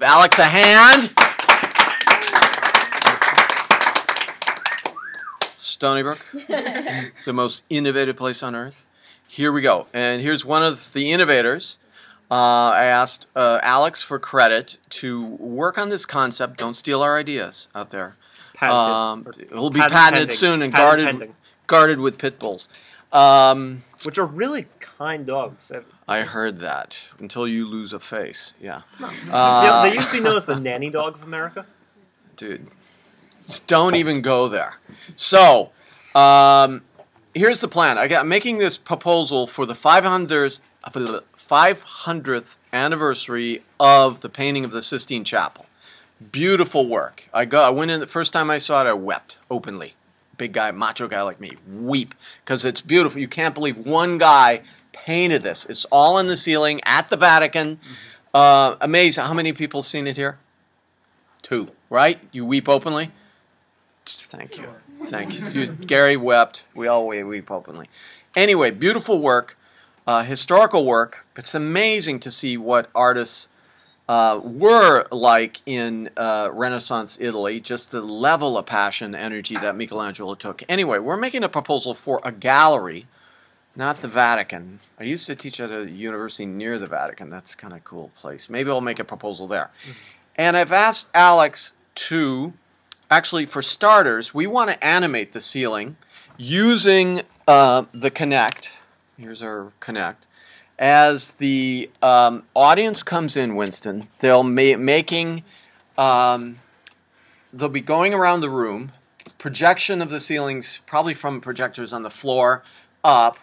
Alex a hand. Stony Brook, the most innovative place on earth. Here we go. And here's one of the innovators. I asked Alex for credit to work on this concept. Don't steal our ideas out there. It will be patented soon and guarded with pit bulls. Which are really kind dogs. I heard that. Until you lose a face. Yeah. They used to be known as the nanny dog of America. Dude, don't even go there. So, here's the plan. I'm making this proposal for the 500th anniversary of the painting of the Sistine Chapel. Beautiful work. I went in the first time I saw it. I wept openly. Big guy, macho guy like me, weep because it's beautiful. You can't believe one guy painted this. It's all in the ceiling at the Vatican. Amazing. How many people have seen it here? 2, right? You weep openly? Thank you. Thank you. Gary wept. We all weep openly. Anyway, beautiful work, historical work. It's amazing to see what artists were like in Renaissance Italy, just the level of passion, energy that Michelangelo took. Anyway, we're making a proposal for a gallery, not the Vatican. I used to teach at a university near the Vatican. That's kind of a cool place. Maybe I'll make a proposal there. And I've asked Alex to, actually for starters, we want to animate the ceiling using the Kinect. Here's our Kinect. As the audience comes in, Winston, they'll be going around the room, projection of the ceilings, probably from projectors on the floor, up,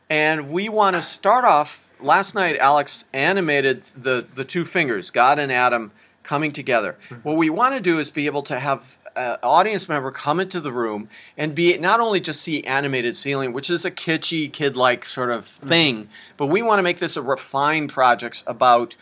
and we want to start off. Last night, Alex animated the 2 fingers, God and Adam, coming together. What we want to do is be able to have an audience member come into the room and be not only just see animated ceiling, which is a kitschy, kid-like sort of thing, but we want to make this a refined project about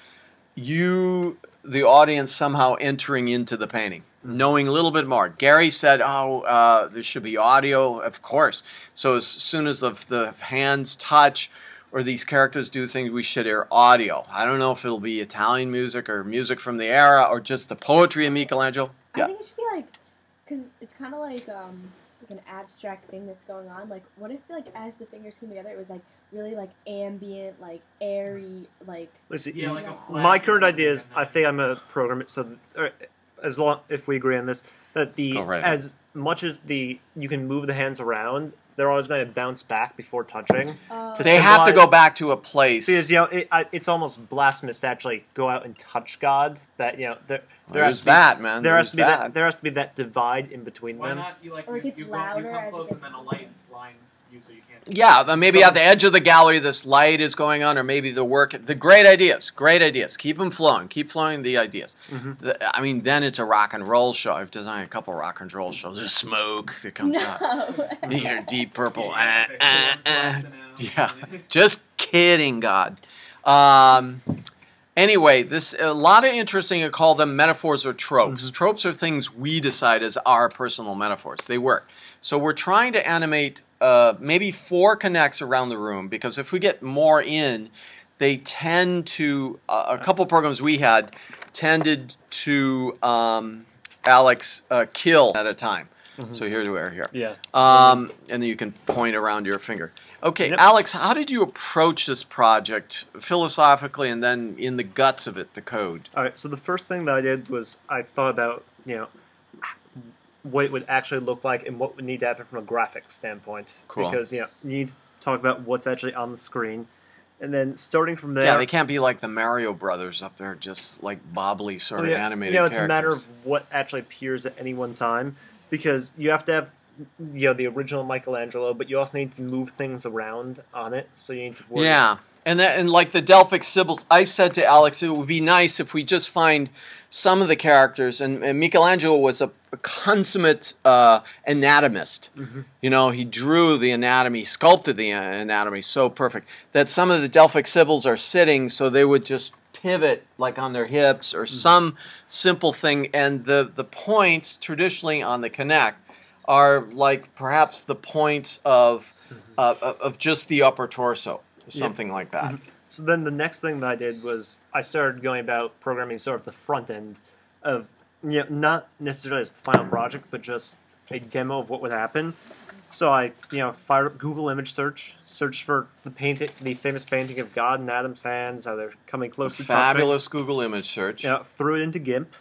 you, the audience, somehow entering into the painting, knowing a little bit more. Gary said, there should be audio, of course. So as soon as the hands touch or these characters do things, we should hear audio. I don't know if it'll be Italian music or music from the era or just the poetry of Michelangelo. I think it should be like, because it's kind of like an abstract thing that's going on. Like, what if like as the fingers came together, it was like really like ambient, like airy, like. Listen, my current idea is I think I'm a programmer. So as long if we agree on this, that as much as you can move the hands around, they're always going to bounce back before touching. They have to go back to a place. Because it's almost blasphemous to actually go out and touch God. That there has to be that divide in between them. Why not you come close and then a light blinds you so you can't. Yeah, maybe at the edge of the gallery this light is going on, or maybe the great ideas. Keep them flowing. Keep flowing the ideas. I mean, then it's a rock and roll show. I've designed a couple rock and roll shows. There's smoke that comes out. You hear Deep Purple. Yeah, just kidding, God. Anyway, a lot of interesting, I call them metaphors or tropes. Tropes are things we decide as our personal metaphors. They work. So we're trying to animate maybe 4 Kinects around the room, because if we get more in, they tend to, a couple programs we had tended to, Alex, kill at a time. So here we are here. Yeah. And then you can point around your finger. Okay, yep. Alex, how did you approach this project philosophically and then in the guts of it, the code? All right, so the first thing that I did was I thought about, what it would actually look like and what would need to happen from a graphic standpoint. Cool. Because, you need to talk about what's actually on the screen. And then starting from there... Yeah, they can't be like the Mario Brothers up there, just like bobbly sort of animated characters. It's a matter of what actually appears at any one time, because you have to have the original Michelangelo, but you also need to move things around on it, so you need to work. Yeah, and like the Delphic Sibyls, I said to Alex, it would be nice if we just find some of the characters, and Michelangelo was a consummate anatomist. He drew the anatomy, sculpted the anatomy so perfect that some of the Delphic Sibyls are sitting, so they would just pivot like on their hips or some simple thing, and the points traditionally on the Kinect are like perhaps the points of just the upper torso, something like that. So then the next thing that I did was I started going about programming sort of the front end of, not necessarily as the final project, but just a demo of what would happen. So I, fired up Google image searched for the famous painting of God in Adam's hands, how they're coming close to touching. Fabulous Google image search. Threw it into GIMP.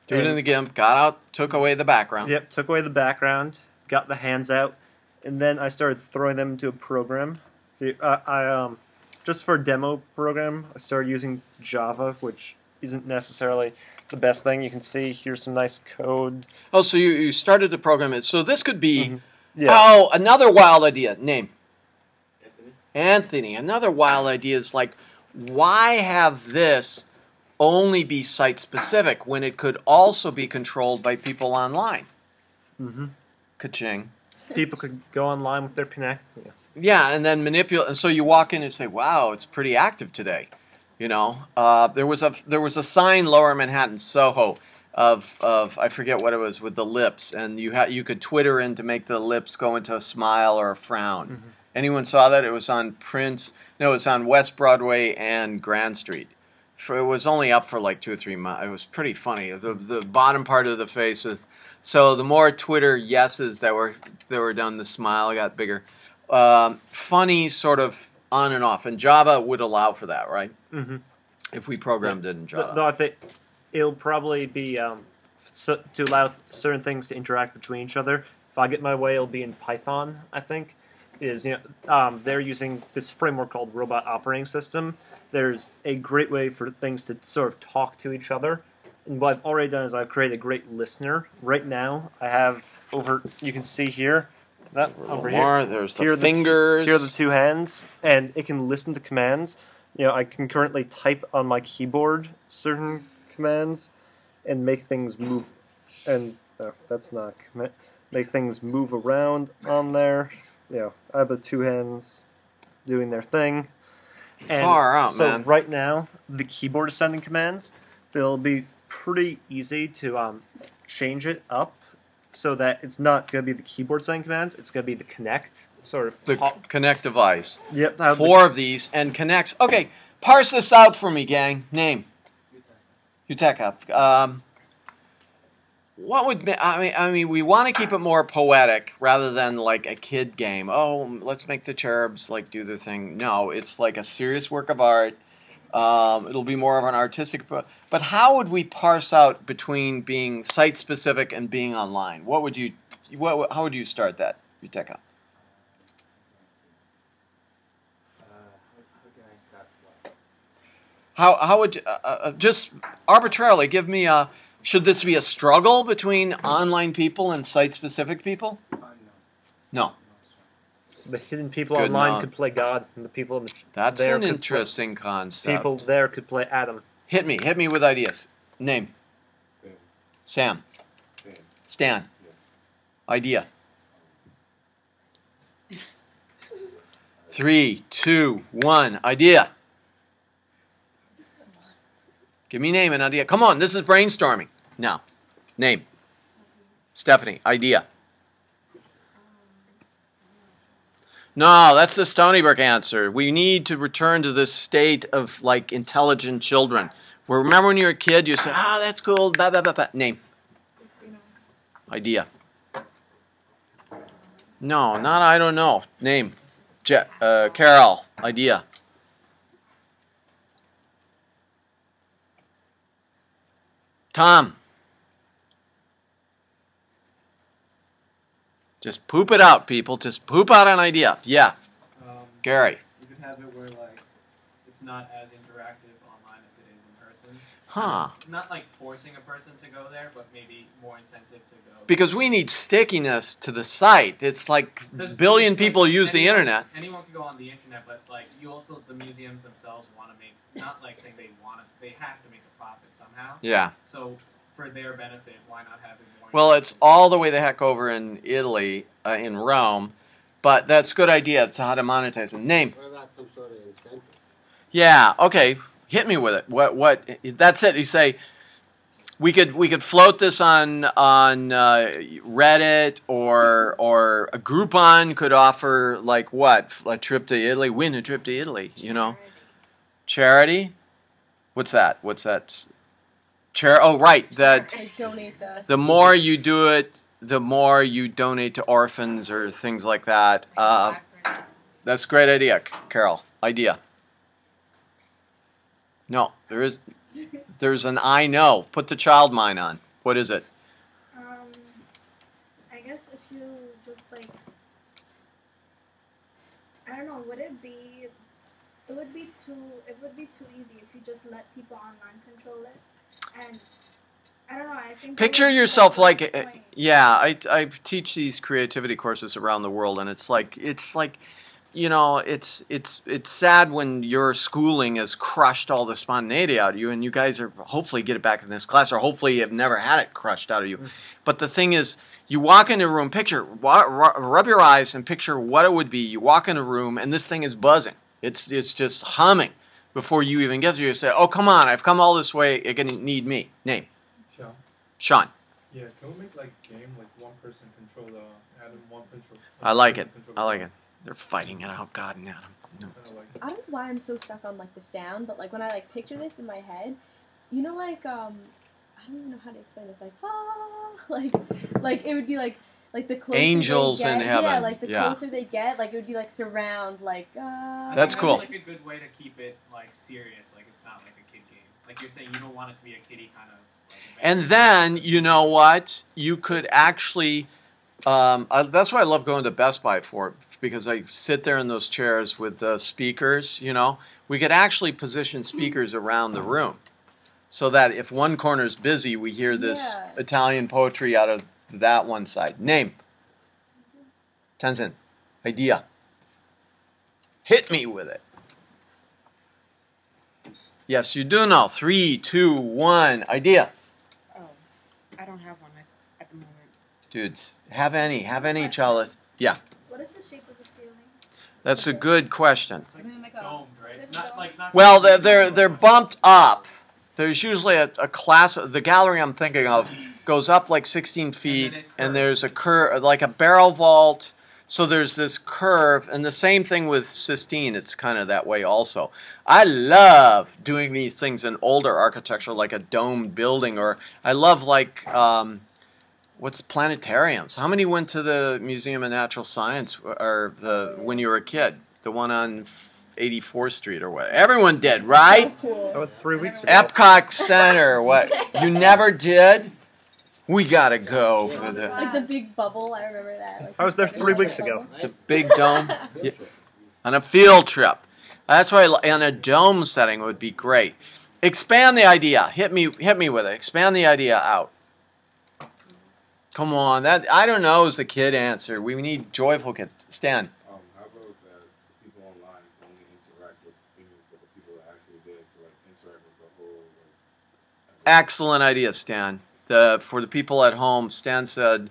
Threw it into GIMP, got out, took away the background. Yep, took away the background, got the hands out, and then I started throwing them into a program. Just for a demo program, I started using Java, which isn't necessarily the best thing. You can see here's some nice code. Oh, so you started to program it. So this could be, another wild idea. Name? Anthony. Another wild idea is like, why have this only be site-specific when it could also be controlled by people online? Mm-hmm. Ka-ching. People could go online with their Connect. Yeah, and then manipulate. And so you walk in and say, "Wow, it's pretty active today." There was a sign Lower Manhattan, Soho, of I forget what it was with the lips, and you could Twitter in to make the lips go into a smile or a frown. Mm-hmm. Anyone saw that? It was on it was on West Broadway and Grand Street. It was only up for like 2 or 3 months. It was pretty funny. The bottom part of the face was. So the more Twitter yeses that were done, the smile got bigger. Funny sort of on and off, and Java would allow for that, right? Mm-hmm. If we programmed it in Java. No, I think it'll probably be to allow certain things to interact between each other. If I get my way, it'll be in Python, I think. They're using this framework called Robot Operating System. There's a great way for things to sort of talk to each other. And what I've already done is I've created a great listener. Right now, I have you can see here, over here. There's the fingers. Here are the 2 hands, and it can listen to commands. I can currently type on my keyboard certain commands and make things move. And that's not a command. Make things move around on there. I have the 2 hands doing their thing. And far out, man. So right now, the keyboard is sending commands. But it'll be pretty easy to change it up so that it's not going to be the keyboard sending commands. It's going to be the Connect Connect device. Yep. 4 of these and connects. Okay, parse this out for me, gang. Name. Uteka. What would I mean? We want to keep it more poetic rather than like a kid game. Oh, let's make the cherubs like do their thing. No, it's like a serious work of art. It'll be more of an artistic. But how would we parse out between being site-specific and being online? How would you start that, Uteka? How would you, just arbitrarily give me a? Should this be a struggle between online people and site-specific people? No. The hidden people online could play God, and the people That's an interesting concept. People there could play Adam. Hit me with ideas. Name. Sam. Stan. Yeah. Idea. 3, 2, 1. Idea. Give me name and idea. Come on, this is brainstorming. Now, name. Stephanie. Idea. No, that's the Stony Brook answer. We need to return to this state of like intelligent children. Where remember when you were a kid, you said, that's cool. Blah, blah, blah, blah. Name. Idea. No, not I don't know. Name. Carol. Idea. Tom. Just poop it out, people. Just poop out an idea. Yeah. Gary. You could have it where like it's not as interactive online as it is in person. Huh. Not like forcing a person to go there, but maybe more incentive to go. Because we need stickiness to the site. It's like billion people use the internet. Anyone can go on the internet, but like you also the museums themselves want to make not like saying they have to make a profit somehow. Yeah. So for their benefit, why not have it more? Well, it's all the way the heck over in Italy, in Rome, but that's a good idea. It's how to monetize it. Name. What about some sort of incentive? Yeah. Okay. Hit me with it. What? That's it. You say we could float this on Reddit or a Groupon could offer like what? A trip to Italy. Win a trip to Italy. You know. Charity? What's that? What's that? Oh, right. That donate the more you do it, the more you donate to orphans or things like that. That's a great idea, Carol. Idea. No, there's an I know. Put the child mind on. What is it? I guess if you just like, I don't know, it would be too easy if you just let people online control it. And I don't know, I think picture yourself like, yeah, I teach these creativity courses around the world, and it's like you know, it's sad when your schooling has crushed all the spontaneity out of you, and you guys are hopefully get it back in this class, or hopefully you've never had it crushed out of you. But the thing is, you walk into a room, rub your eyes and picture what it would be. You walk in a room, and this thing is buzzing. It's just humming before you even get there. You say, "Oh, come on! I've come all this way. You're gonna need me." Name. Sean. Sean. Yeah, can we make like game like one person control the Adam, one control. I like it. I like it. They're fighting it out, God and Adam. No. I don't know why I'm so stuck on like the sound, but like when I like picture this in my head, you know, like I don't even know how to explain this. Like it would be like the closer angels they get, in heaven. Yeah, like the closer they get, like it would be like surround, like. That's cool. That's like a good way to keep it like serious, like it's not like a kid game. Like you're saying, you don't want it to be a kiddie kind of. Like, and then you know what? You could actually. That's why I love going to Best Buy for, because I sit there in those chairs with the speakers, you know. We could actually position speakers around the room so that if one corner is busy, we hear this Italian poetry out of that one side. Name. Tenzin. Idea. Hit me with it. Yes, you do know. 3, 2, 1. Idea. Oh, I don't have one at the moment. Dudes, have any, Chalice. Yeah. What is the shape of the ceiling? That's a good question. It's like domed, right? Not well, they're bumped up. There's usually a class. The gallery I'm thinking of goes up like 16 feet, and there's a curve, like a barrel vault. So there's this curve, and the same thing with Sistine. It's kind of that way also. I love doing these things in older architecture, like a domed building, or I love like. What's planetariums? How many went to the Museum of Natural Science or when you were a kid? The one on 84th Street or what? Everyone did, right? That was 3 weeks ago. Epcot Center. What? You never did? We gotta go for the. Like the big bubble, I remember that. Like I was there 3 weeks ago. The big dome. Yeah. On a field trip. That's why in a dome setting would be great. Expand the idea. Hit me with it. Expand the idea out. Come on, that I don't know is the kid answer. We need joyful kids. Stan. How about that people online only interact with the people that actually did to like interact with the whole. Excellent idea, Stan. For the people at home, Stan said,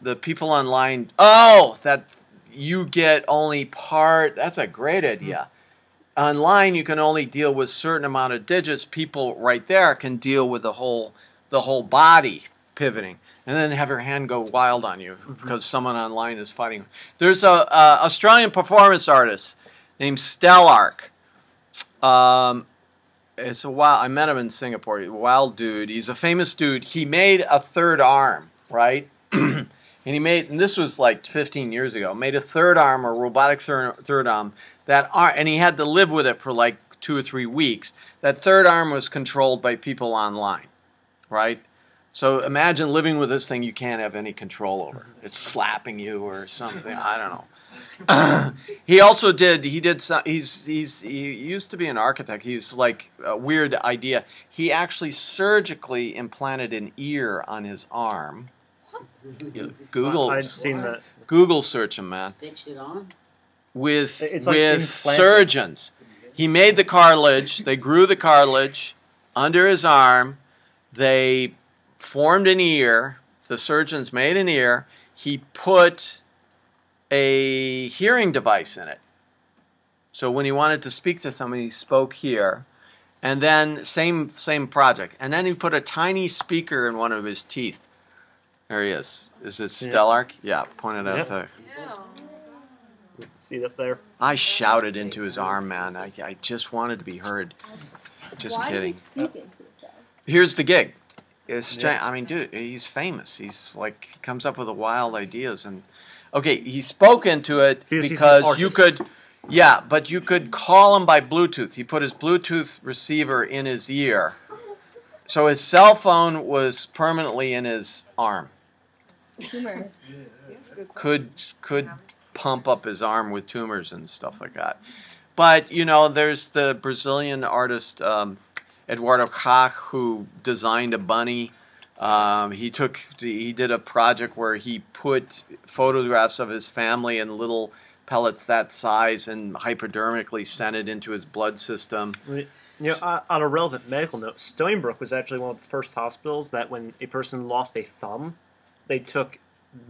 the people online. Oh, that you get only part. That's a great idea. Online, you can only deal with certain amount of digits. People right there can deal with the whole body pivoting. And then have your hand go wild on you because someone online is fighting. There's a Australian performance artist named Stellark. It's a wild. I met him in Singapore. He's a wild dude. He's a famous dude. He made a third arm, right? And this was like 15 years ago. Made a third arm, a robotic third arm. And he had to live with it for like 2 or 3 weeks. That third arm was controlled by people online, right? So imagine living with this thing you can't have any control over. It's slapping you or something. I don't know. He used to be an architect. He's like a weird idea. He actually surgically implanted an ear on his arm. Google. I've seen that. Google search him, man. Stitched it on? With surgeons. He made the cartilage. They grew the cartilage under his arm. They formed an ear. The surgeons made an ear. He put a hearing device in it. So when he wanted to speak to somebody, he spoke here. And then same project. And then he put a tiny speaker in one of his teeth. There he is. Is it Stellark? Yeah, pointed out there. See it up there? I shouted into his arm, man. I just wanted to be heard. Just Why kidding. Did he speak into it, though? Here's the gig. I mean, dude, he's famous. He's like, he comes up with the wild ideas. And okay, he spoke into it because you could, yeah, but you could call him by Bluetooth. He put his Bluetooth receiver in his ear. So his cell phone was permanently in his arm. Tumors. Could pump up his arm with tumors and stuff like that. But, you know, there's the Brazilian artist Eduardo Kach, who designed a bunny. He did a project where he put photographs of his family in little pellets that size and hypodermically sent it into his blood system. You know, on a relevant medical note, Stony Brook was actually one of the first hospitals that when a person lost a thumb, they took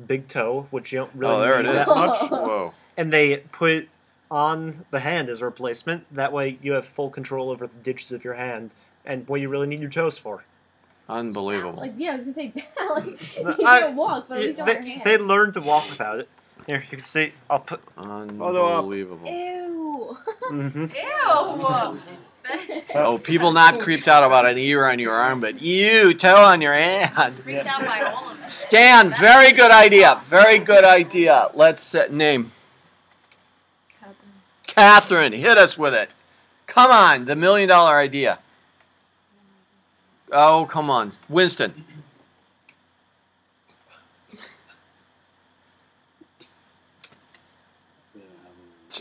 big toe, which you don't really need that much, Whoa. and they put it on the hand as a replacement. That way you have full control over the digits of your hand and what you really need your toes for. Unbelievable. Like, yeah, I was gonna say, like, you can't walk, but at least you have your hand. They learned to walk without it. Here, you can see. I'll put photo up. Unbelievable. Ew. Mm-hmm. Ew. Oh, people not creeped out about an ear on your arm, but you, toe on your hand. Freaked out by all of it. Stan, very good idea. Very good idea. Let's name. Catherine, hit us with it. Come on, the $1 million idea. Oh, come on. Winston.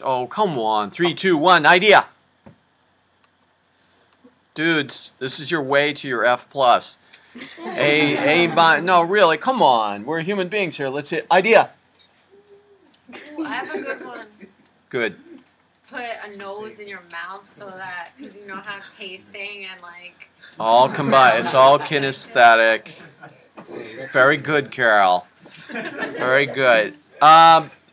Oh, come on. 3, 2, 1. Idea. Dudes, this is your way to your F+. No, really, come on. We're human beings here. Let's hit. Idea. Ooh, I have a good one. Good. Put a nose in your mouth so that, because you know how tasting and like... All combined. It's all kinesthetic. Very good, Carol. Very good.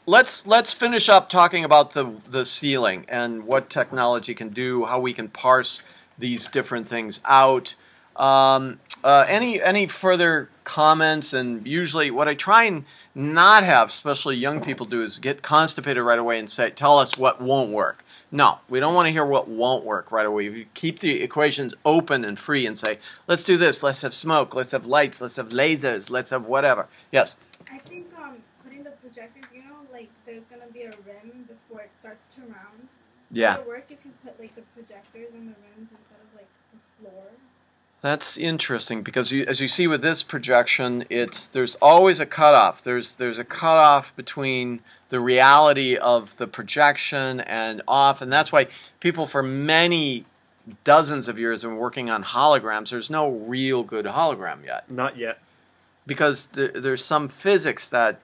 Let's finish up talking about the ceiling and what technology can do, how we can parse these different things out. Any further comments? And usually what I try and not have, especially young people, do is get constipated right away and say, tell us what won't work. No, we don't want to hear what won't work right away. If you keep the equations open and free and say, let's do this, let's have smoke, let's have lights, let's have lasers, let's have whatever. Yes? I think putting the projectors, you know, like there's going to be a rim before it starts to round. Yeah. Would it work if you put like the projectors on the rims instead of like the floor? That's interesting because as you see with this projection, there's always a cutoff. There's a cutoff between the reality of the projection and off, and that's why people for many dozens of years have been working on holograms. There's no real good hologram yet. Not yet. Because there's some physics that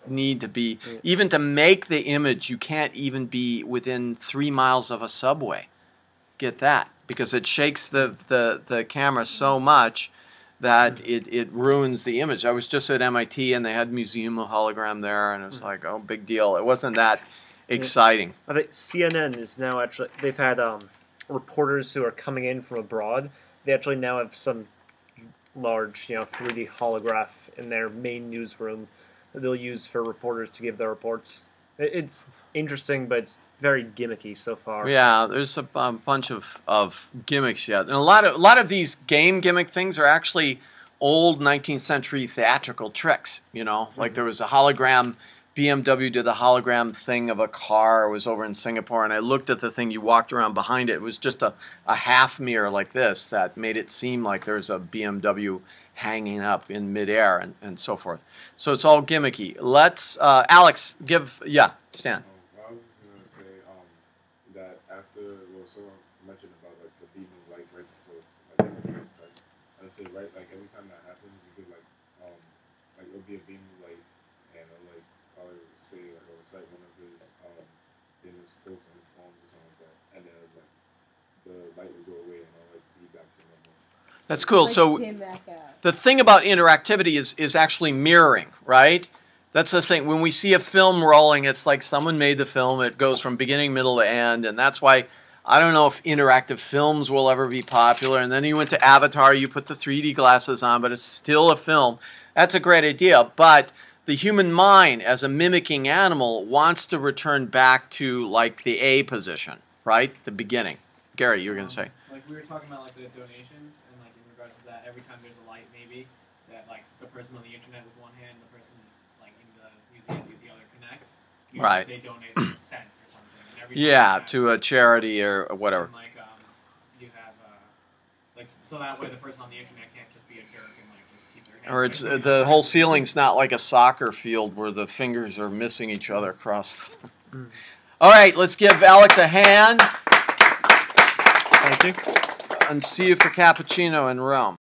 need to be, even to make the image, you can't even be within 3 miles of a subway. Get that? Because it shakes the camera so much that it ruins the image. I was just at MIT and they had Museum of Hologram there, and it was like, oh, big deal. It wasn't that exciting. I think CNN is now actually, they've had reporters who are coming in from abroad. They actually now have some large, 3D holograph in their main newsroom that they'll use for reporters to give their reports. It's interesting, but it's very gimmicky so far. Yeah, there's a bunch of gimmicks yet, and a lot of these game gimmick things are actually old 19th century theatrical tricks. Like there was a hologram. BMW did a hologram thing of a car. It was over in Singapore, and I looked at the thing. You walked around behind it. It was just a half mirror like this that made it seem like there's a BMW hanging up in midair and so forth. So it's all gimmicky. Let's, Alex, Stan. I was just gonna say that after someone mentioned about like the beam of light right before I would say right like every time that happens you could like it'll be a beam of light and it'll like probably say like or recite one of his famous quotes on his poems or something like that, and then like the light will go away and I'll like be back to normal. That's cool. So the thing about interactivity is actually mirroring, right? That's the thing. When we see a film rolling, it's like someone made the film. It goes from beginning, middle to end, and that's why I don't know if interactive films will ever be popular. And then you went to Avatar, you put the 3D glasses on, but it's still a film. That's a great idea, but the human mind as a mimicking animal wants to return back to like the A position, right? The beginning. Gary, you were going to say. Like we were talking about like the donations and like in regards to that, every time there's a light, maybe that like the person on the internet with one hand, the person like in the museum with the other connects. Right. They donate like a cent or something. And every Yeah, time to a charity or whatever. and, like you have like so that way the person on the internet can't just be a jerk and like just keep their hand. Or it's away from the whole ceiling's not like a soccer field where the fingers are missing each other across. All right, let's give Alex a hand. Thank you. And see you for cappuccino in Rome.